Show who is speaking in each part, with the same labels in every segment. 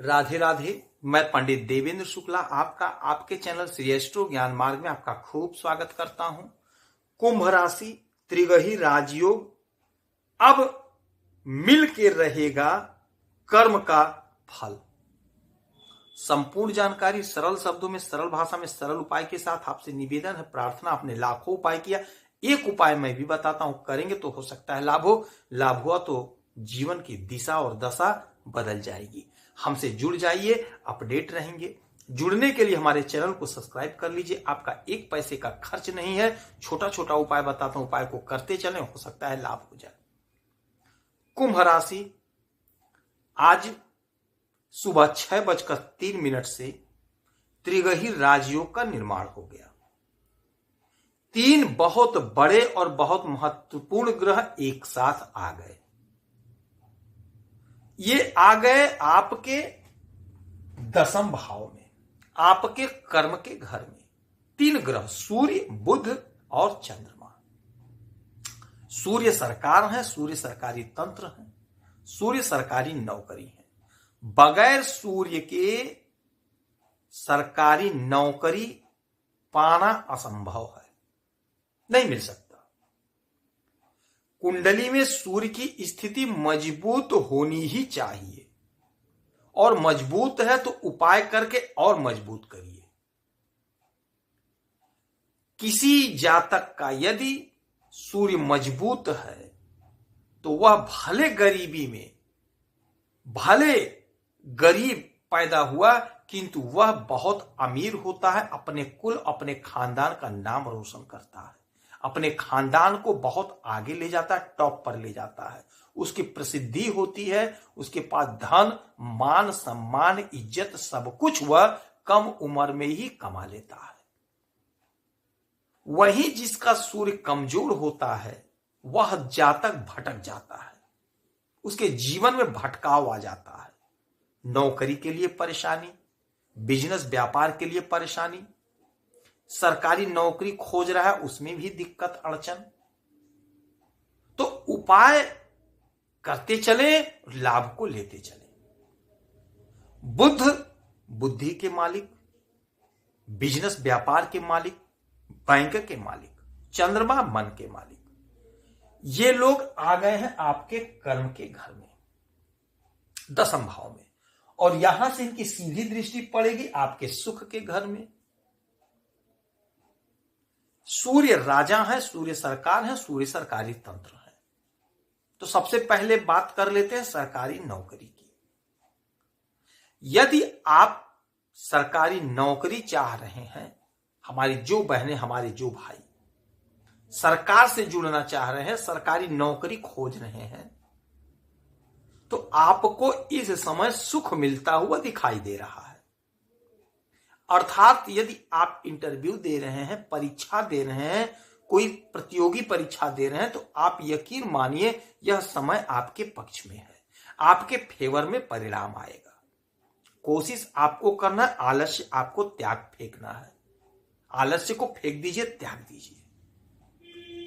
Speaker 1: राधे राधे। मैं पंडित देवेंद्र शुक्ला आपका आपके चैनल श्री एस्ट्रो ज्ञान मार्ग में आपका खूब स्वागत करता हूं। कुंभ राशि त्रिग्रही राजयोग अब मिल के रहेगा कर्म का फल। संपूर्ण जानकारी सरल शब्दों में, सरल भाषा में, सरल उपाय के साथ आपसे निवेदन है, प्रार्थना। आपने लाखों उपाय किया, एक उपाय मैं भी बताता हूं, करेंगे तो हो सकता है लाभ हो। लाभ हुआ तो जीवन की दिशा और दशा बदल जाएगी। हमसे जुड़ जाइए, अपडेट रहेंगे। जुड़ने के लिए हमारे चैनल को सब्सक्राइब कर लीजिए। आपका एक पैसे का खर्च नहीं है। छोटा छोटा उपाय बताता हूं, उपाय को करते चलें, हो सकता है लाभ हो जाए। कुंभ राशि आज सुबह 6:03 से त्रिग्रही राजयोग का निर्माण हो गया। 3 बहुत बड़े और बहुत महत्वपूर्ण ग्रह एक साथ आ गए। ये आ गए आपके 10वें भाव में, आपके कर्म के घर में। 3 ग्रह, सूर्य, बुध और चंद्रमा। सूर्य सरकार है, सूर्य सरकारी तंत्र है, सूर्य सरकारी नौकरी है। बगैर सूर्य के सरकारी नौकरी पाना असंभव है, नहीं मिल सकता। कुंडली में सूर्य की स्थिति मजबूत होनी ही चाहिए, और मजबूत है तो उपाय करके और मजबूत करिए। किसी जातक का यदि सूर्य मजबूत है तो वह भले गरीबी में, भले गरीब पैदा हुआ, किंतु वह बहुत अमीर होता है। अपने कुल, अपने खानदान का नाम रोशन करता है, अपने खानदान को बहुत आगे ले जाता है, टॉप पर ले जाता है। उसकी प्रसिद्धि होती है, उसके पास धन, मान, सम्मान, इज्जत सब कुछ वह कम उम्र में ही कमा लेता है। वही जिसका सूर्य कमजोर होता है वह जातक भटक जाता है, उसके जीवन में भटकाव आ जाता है। नौकरी के लिए परेशानी, बिजनेस व्यापार के लिए परेशानी, सरकारी नौकरी खोज रहा है उसमें भी दिक्कत अड़चन। तो उपाय करते चले, लाभ को लेते चले। बुध बुद्धि के मालिक, बिजनेस व्यापार के मालिक, बैंक के मालिक, चंद्रमा मन के मालिक, ये लोग आ गए हैं आपके कर्म के घर में, 10वें भाव में, और यहां से इनकी सीधी दृष्टि पड़ेगी आपके सुख के घर में। सूर्य राजा है, सूर्य सरकार है, सूर्य सरकारी तंत्र है। तो सबसे पहले बात कर लेते हैं सरकारी नौकरी की। यदि आप सरकारी नौकरी चाह रहे हैं, हमारी जो बहनें, हमारे जो भाई सरकार से जुड़ना चाह रहे हैं, सरकारी नौकरी खोज रहे हैं, तो आपको इस समय सुख मिलता हुआ दिखाई दे रहा है। अर्थात यदि आप इंटरव्यू दे रहे हैं, परीक्षा दे रहे हैं, कोई प्रतियोगी परीक्षा दे रहे हैं, तो आप यकीन मानिए यह समय आपके पक्ष में है, आपके फेवर में परिणाम आएगा। कोशिश आपको करना है, आलस्य आपको त्याग फेंकना है। आलस्य को फेंक दीजिए, त्याग दीजिए।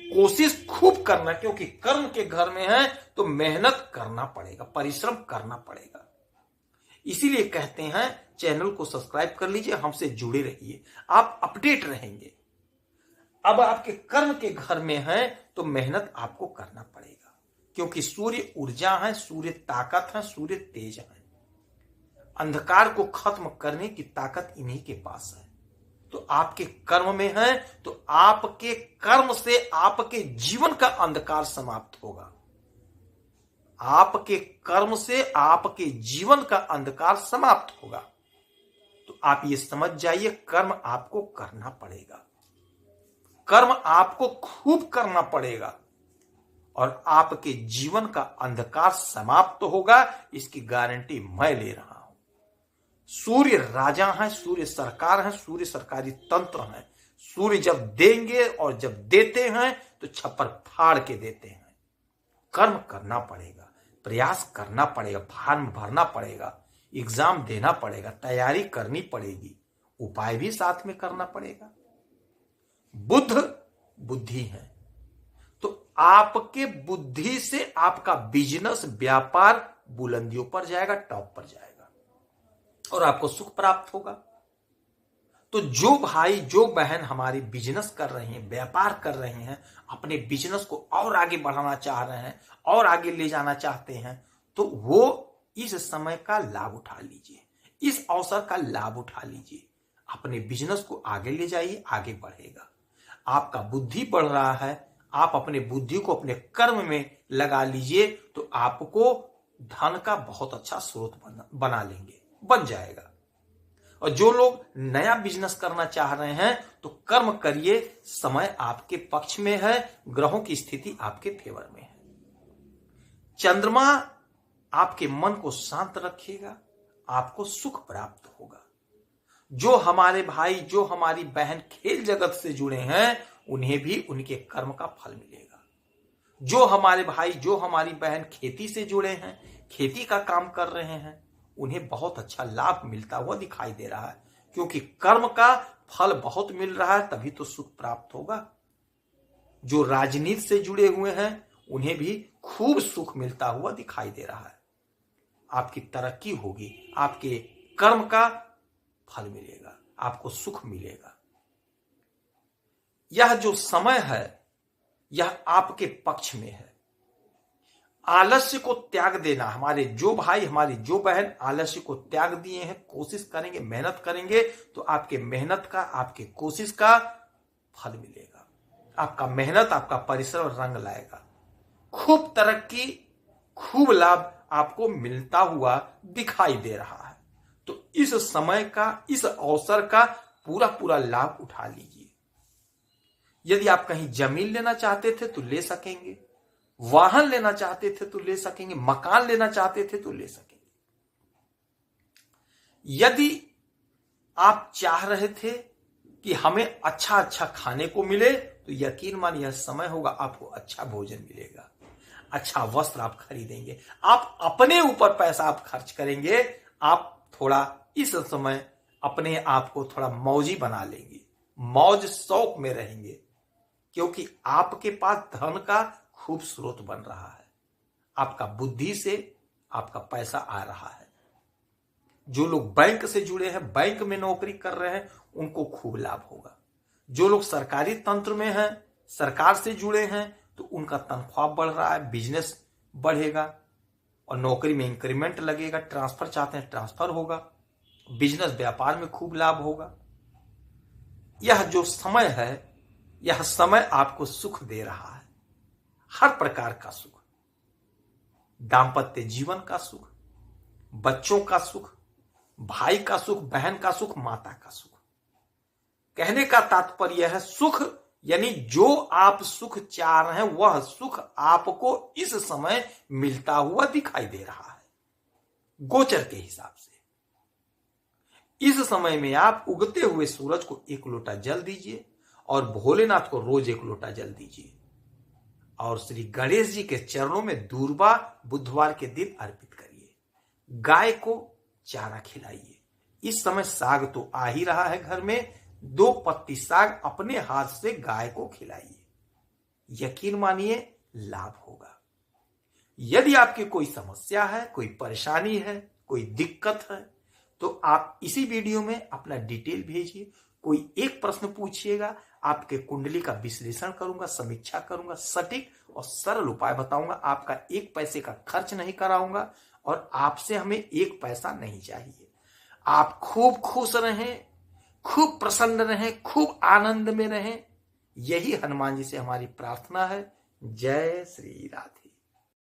Speaker 1: कोशिश खूब करना, क्योंकि कर्म के घर में है तो मेहनत करना पड़ेगा, परिश्रम करना पड़ेगा। इसीलिए कहते हैं चैनल को सब्सक्राइब कर लीजिए, हमसे जुड़े रहिए, आप अपडेट रहेंगे। अब आपके कर्म के घर में है तो मेहनत आपको करना पड़ेगा, क्योंकि सूर्य ऊर्जा है, सूर्य ताकत है, सूर्य तेज है। अंधकार को खत्म करने की ताकत इन्हीं के पास है। तो आपके कर्म में है तो आपके कर्म से आपके जीवन का अंधकार समाप्त होगा। आपके कर्म से आपके जीवन का अंधकार समाप्त होगा। तो आप ये समझ जाइए, कर्म आपको करना पड़ेगा, कर्म आपको खूब करना पड़ेगा, और आपके जीवन का अंधकार समाप्त होगा, इसकी गारंटी मैं ले रहा हूं। सूर्य राजा है, सूर्य सरकार है, सूर्य सरकारी तंत्र है। सूर्य जब देंगे और जब देते हैं तो छप्पर फाड़ के देते हैं। कर्म करना पड़ेगा, प्रयास करना पड़ेगा, फॉर्म भरना पड़ेगा, एग्जाम देना पड़ेगा, तैयारी करनी पड़ेगी, उपाय भी साथ में करना पड़ेगा। बुध बुद्धि है, तो आपके बुद्धि से आपका बिजनेस व्यापार बुलंदियों पर जाएगा, टॉप पर जाएगा। और आपको सुख प्राप्त होगा। तो जो भाई जो बहन हमारी बिजनेस कर रहे हैं, व्यापार कर रहे हैं, अपने बिजनेस को और आगे बढ़ाना चाह रहे हैं और आगे ले जाना चाहते हैं, तो वो इस समय का लाभ उठा लीजिए, इस अवसर का लाभ उठा लीजिए। अपने बिजनेस को आगे ले जाइए, आगे बढ़ेगा। आपका बुद्धि बढ़ रहा है, आप अपने बुद्धि को अपने कर्म में लगा लीजिए, तो आपको धन का बहुत अच्छा स्रोत बना लेंगे, बन जाएगा। और जो लोग नया बिजनेस करना चाह रहे हैं तो कर्म करिए, समय आपके पक्ष में है, ग्रहों की स्थिति आपके फेवर में है। चंद्रमा आपके मन को शांत रखेगा, आपको सुख प्राप्त होगा। जो हमारे भाई जो हमारी बहन खेल जगत से जुड़े हैं उन्हें भी उनके कर्म का फल मिलेगा। जो हमारे भाई जो हमारी बहन खेती से जुड़े हैं, खेती का काम कर रहे हैं, उन्हें बहुत अच्छा लाभ मिलता हुआ दिखाई दे रहा है, क्योंकि कर्म का फल बहुत मिल रहा है, तभी तो सुख प्राप्त होगा। जो राजनीति से जुड़े हुए हैं उन्हें भी खूब सुख मिलता हुआ दिखाई दे रहा है। आपकी तरक्की होगी, आपके कर्म का फल मिलेगा, आपको सुख मिलेगा। यह जो समय है यह आपके पक्ष में है। आलस्य को त्याग देना, हमारे जो भाई हमारी जो बहन आलस्य को त्याग दिए हैं, कोशिश करेंगे, मेहनत करेंगे, तो आपके मेहनत का आपके कोशिश का फल मिलेगा। आपका मेहनत आपका परिश्रम रंग लाएगा। खूब तरक्की खूब लाभ आपको मिलता हुआ दिखाई दे रहा है। तो इस समय का इस अवसर का पूरा पूरा लाभ उठा लीजिए। यदि आप कहीं जमीन लेना चाहते थे तो ले सकेंगे, वाहन लेना चाहते थे तो ले सकेंगे, मकान लेना चाहते थे तो ले सकेंगे। यदि आप चाह रहे थे कि हमें अच्छा अच्छा खाने को मिले, तो यकीन मानिए यह समय होगा, आपको अच्छा भोजन मिलेगा, अच्छा वस्त्र आप खरीदेंगे, आप अपने ऊपर पैसा आप खर्च करेंगे। आप थोड़ा इस समय अपने आप को थोड़ा मौजी बना लेंगे, मौज शौक में रहेंगे, क्योंकि आपके पास धन का खूब स्रोत बन रहा है। आपका बुद्धि से आपका पैसा आ रहा है। जो लोग बैंक से जुड़े हैं, बैंक में नौकरी कर रहे हैं, उनको खूब लाभ होगा। जो लोग सरकारी तंत्र में हैं, सरकार से जुड़े हैं, तो उनका तनख्वाह बढ़ रहा है, बिजनेस बढ़ेगा और नौकरी में इंक्रीमेंट लगेगा। ट्रांसफर चाहते हैं ट्रांसफर होगा, बिजनेस व्यापार में खूब लाभ होगा। यह जो समय है यह समय आपको सुख दे रहा है, हर प्रकार का सुख, दाम्पत्य जीवन का सुख, बच्चों का सुख, भाई का सुख, बहन का सुख, माता का सुख। कहने का तात्पर्य है सुख यानी जो आप सुख चाह रहे हैं वह सुख आपको इस समय मिलता हुआ दिखाई दे रहा है, गोचर के हिसाब से। इस समय में आप उगते हुए सूरज को एक लोटा जल दीजिए और भोलेनाथ को रोज एक लोटा जल दीजिए और श्री गणेश जी के चरणों में दूर्वा बुधवार के दिन अर्पित करिए। गाय को चारा खिलाइए। इस समय साग तो आ ही रहा है घर में, 2 पत्ती साग अपने हाथ से गाय को खिलाइए। यकीन मानिए लाभ होगा। यदि आपकी कोई समस्या है, कोई परेशानी है, कोई दिक्कत है, तो आप इसी वीडियो में अपना डिटेल भेजिए। कोई एक प्रश्न पूछिएगा, आपके कुंडली का विश्लेषण करूंगा, समीक्षा करूंगा, सटीक और सरल उपाय बताऊंगा। आपका 1 पैसे का खर्च नहीं कराऊंगा और आपसे हमें 1 पैसा नहीं चाहिए। आप खूब खुश रहें, खूब प्रसन्न रहें, खूब आनंद में रहें, यही हनुमान जी से हमारी प्रार्थना है। जय श्री राधे।